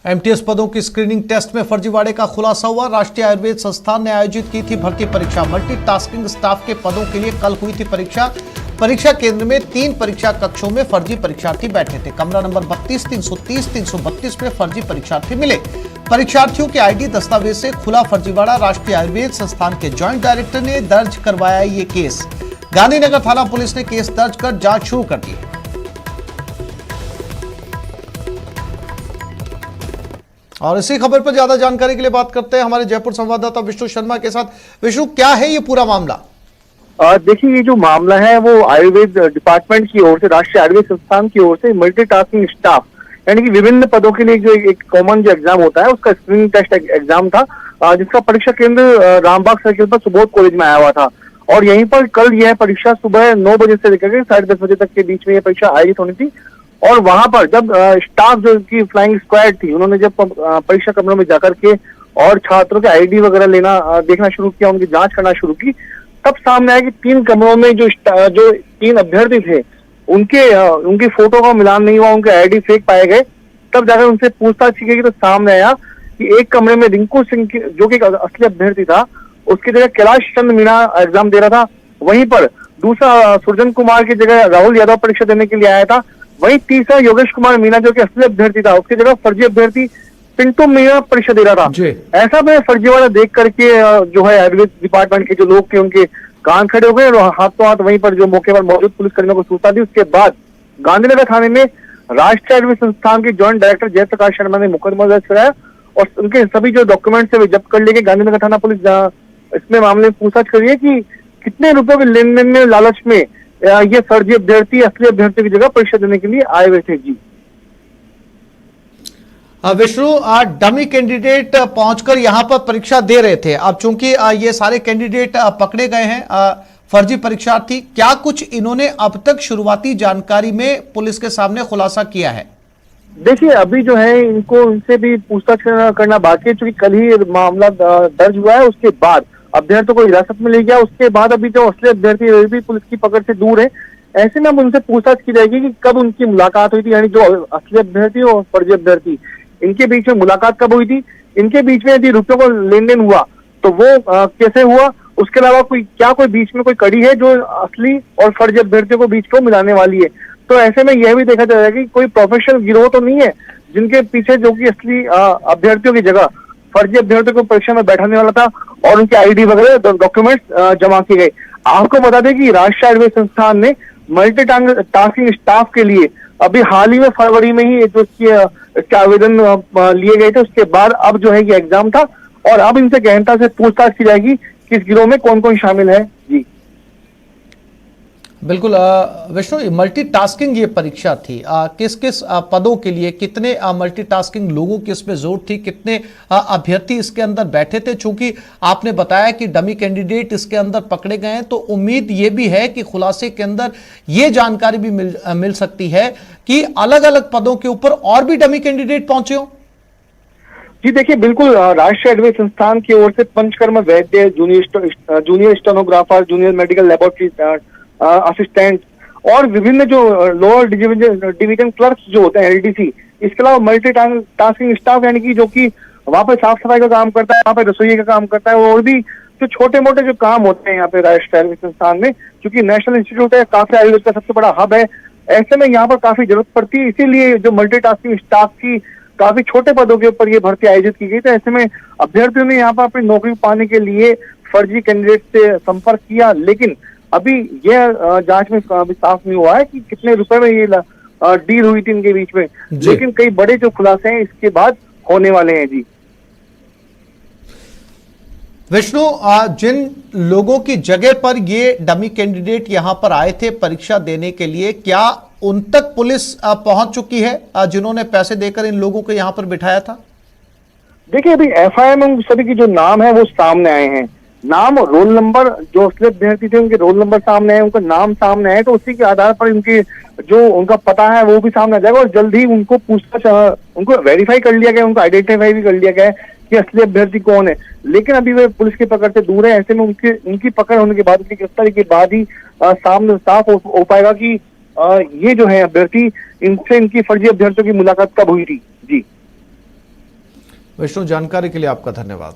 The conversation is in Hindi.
एमटीएस पदों की स्क्रीनिंग टेस्ट में फर्जीवाड़े का खुलासा हुआ। राष्ट्रीय आयुर्वेद संस्थान ने आयोजित की थी भर्ती परीक्षा। मल्टीटास्किंग स्टाफ के पदों के लिए कल हुई थी परीक्षा। परीक्षा केंद्र में 3 परीक्षा कक्षों में फर्जी परीक्षार्थी बैठे थे। कमरा नंबर 32, 330, 332 में फर्जी परीक्षार्थी मिले। परीक्षार्थियों के आईडी दस्तावेज से खुला फर्जीवाड़ा। राष्ट्रीय आयुर्वेद संस्थान के ज्वाइंट डायरेक्टर ने दर्ज करवाया ये केस। गांधीनगर थाना पुलिस ने केस दर्ज कर जांच शुरू कर दी। और इसी खबर पर ज्यादा जानकारी के लिए बात करते हैं हमारे जयपुर संवाददाता विष्णु शर्मा के साथ। विष्णु, क्या है ये पूरा मामला? देखिए, ये जो मामला है वो आयुर्वेद डिपार्टमेंट की ओर से, राष्ट्रीय आयुर्वेद संस्थान की ओर से मल्टीटास्किंग स्टाफ यानी कि विभिन्न पदों के लिए जो एक कॉमन जो एग्जाम होता है उसका स्क्रीनिंग टेस्ट एग्जाम था, जिसका परीक्षा केंद्र रामबाग सर्किल पर सुबोध कॉलेज में आया हुआ था। और यहीं पर कल यह परीक्षा सुबह 9 बजे से लेकर के 10:30 बजे तक के बीच में यह परीक्षा आयोजित होनी थी। और वहां पर जब स्टाफ जो की फ्लाइंग स्क्वाड थी, उन्होंने जब परीक्षा कमरों में जाकर के और छात्रों के आईडी वगैरह देखना शुरू किया, उनकी जांच करना शुरू की, तब सामने आया कि 3 कमरों में जो 3 अभ्यर्थी थे उनकी फोटो का मिलान नहीं हुआ, उनके आईडी फेक पाए गए। तब जाकर उनसे पूछताछ की गई तो सामने आया कि एक कमरे में रिंकू सिंह जो कि असली अभ्यर्थी था, उसकी जगह कैलाश चंद मीणा एग्जाम दे रहा था। वहीं पर दूसरा सुरजन कुमार की जगह राहुल यादव परीक्षा देने के लिए आया था। वहीं तीसरा योगेश कुमार मीणा जो कि असली अभ्यर्थी था, उसकी जगह फर्जी अभ्यर्थी पिंटू मीणा परीक्षा दे रहा था। ऐसा में फर्जीवाड़ा देख करके जो है आयुर्वेद डिपार्टमेंट के जो लोग थे उनके कान खड़े हो गए और हाथों हाथ वहीं पर जो मौके पर मौजूद पुलिसकर्मियों को सूचना दी। उसके बाद गांधीनगर थाने में राष्ट्रीय आयुर्वेद संस्थान के ज्वाइंट डायरेक्टर जयप्रकाश शर्मा ने मुकदमा दर्ज कराया और उनके सभी जो डॉक्यूमेंट्स है वे जब्त कर लिए। गांधीनगर थाना पुलिस इसमें मामले में पूछताछ कर रही है कि कितने रुपए के लेन देन में लालच में ये फर्जी अभ्यर्थी असली अभ्यर्थी की जगह परीक्षा देने के लिए आए हुए थे। जी विष्णु, डमी कैंडिडेट पहुंचकर यहां पर परीक्षा दे रहे थे। अब चूंकि ये सारे कैंडिडेट पकड़े गए हैं, फर्जी परीक्षार्थी, क्या कुछ इन्होंने अब तक शुरुआती जानकारी में पुलिस के सामने खुलासा किया है? देखिए, अभी जो है इनको उनसे भी पूछताछ करना बाकी है, क्योंकि कल ही मामला दर्ज हुआ है। उसके बाद अभ्यर्थियों को हिरासत में ले गया। उसके बाद अभी जो असली अभ्यर्थी है वे भी पुलिस की पकड़ से दूर है। ऐसे में अब उनसे पूछताछ की जाएगी कि कब उनकी मुलाकात हुई थी, यानी जो असली अभ्यर्थी और फर्जी अभ्यर्थी इनके बीच में मुलाकात कब हुई थी, इनके बीच में यदि रुपयों का लेन देन हुआ तो वो कैसे हुआ, उसके अलावा कोई बीच में कोई कड़ी है जो असली और फर्जी अभ्यर्थियों को बीच को मिलाने वाली है। तो ऐसे में यह भी देखा जाएगा कि कोई प्रोफेशनल गिरोह तो नहीं है जिनके पीछे जो कि असली अभ्यर्थियों की जगह फर्जी अभ्यर्थियों को परीक्षा में बैठाने वाला था और उनके आईडी वगैरह डॉक्यूमेंट्स जमा किए गए। आपको बता दें कि राष्ट्रीय आयुर्वेद संस्थान ने मल्टीटास्किंग स्टाफ के लिए अभी हाल ही में फरवरी में ही जो इसके आवेदन लिए गए थे, उसके बाद अब जो है ये एग्जाम था और अब इनसे गहनता से पूछताछ की जाएगी कि इस गिरोह में कौन कौन शामिल है। जी बिल्कुल विष्णु, मल्टीटास्किंग ये परीक्षा थी, किस किस पदों के लिए, कितने मल्टीटास्किंग लोगों की इसमें जरूरत थी, कितने अभ्यर्थी इसके अंदर बैठे थे? चूंकि आपने बताया कि डमी कैंडिडेट इसके अंदर पकड़े गए हैं, तो उम्मीद ये भी है कि खुलासे के अंदर ये जानकारी भी मिल सकती है कि अलग अलग पदों के ऊपर और भी डमी कैंडिडेट पहुंचे हो। जी देखिए, बिल्कुल राष्ट्रीय आयुर्वेद संस्थान की ओर से पंचकर्म वैद्य, junior stenographer, junior medical laboratory assistant और विभिन्न जो लोअर डिवीजन क्लर्क्स जो होते हैं एलडीसी, इसके अलावा मल्टीटास्किंग स्टाफ यानी कि जो कि वहां पर साफ सफाई का काम करता है, वहां पर रसोई का काम करता है और भी जो छोटे मोटे जो काम होते हैं यहाँ पे राष्ट्रीय आयुर्वेद संस्थान में, क्योंकि नेशनल इंस्टीट्यूट है, काफी आयुर्वेद का सबसे बड़ा हब है। ऐसे में यहाँ पर काफी जरूरत पड़ती है, इसीलिए जो मल्टीटास्किंग स्टाफ की काफी छोटे पदों के ऊपर ये भर्ती आयोजित की गई। तो ऐसे में अभ्यर्थियों ने यहाँ पर अपनी नौकरी पाने के लिए फर्जी कैंडिडेट से संपर्क किया, लेकिन अभी यह जांच में अभी साफ नहीं हुआ है कि कितने रुपए में ये डील हुई थी इनके बीच में, लेकिन कई बड़े जो खुलासे हैं इसके बाद होने वाले हैं। जी विष्णु, जिन लोगों की जगह पर ये डमी कैंडिडेट यहां पर आए थे परीक्षा देने के लिए, क्या उन तक पुलिस पहुंच चुकी है जिन्होंने पैसे देकर इन लोगों को यहां पर बिठाया था? देखिए, अभी एफआईआर में सभी के जो नाम है वो सामने आए हैं। नाम और रोल नंबर, जो असली अभ्यर्थी थे उनके रोल नंबर सामने आए, उनका नाम सामने आए, तो उसी के आधार पर इनके जो उनका पता है वो भी सामने आ जाएगा और जल्द ही उनको पूछताछ, उनको वेरीफाई कर लिया गया, उनको आइडेंटिफाई भी कर लिया गया है कि असली अभ्यर्थी कौन है। लेकिन अभी वे पुलिस की पकड़ से दूर है। ऐसे में उनकी पकड़ होने के बाद, उनकी गिरफ्तारी के बाद ही सामने साफ हो पाएगा कि ये जो है अभ्यर्थी, इनसे इनकी फर्जी अभ्यर्थियों की मुलाकात कब हुई थी। जी विष्णु, जानकारी के लिए आपका धन्यवाद।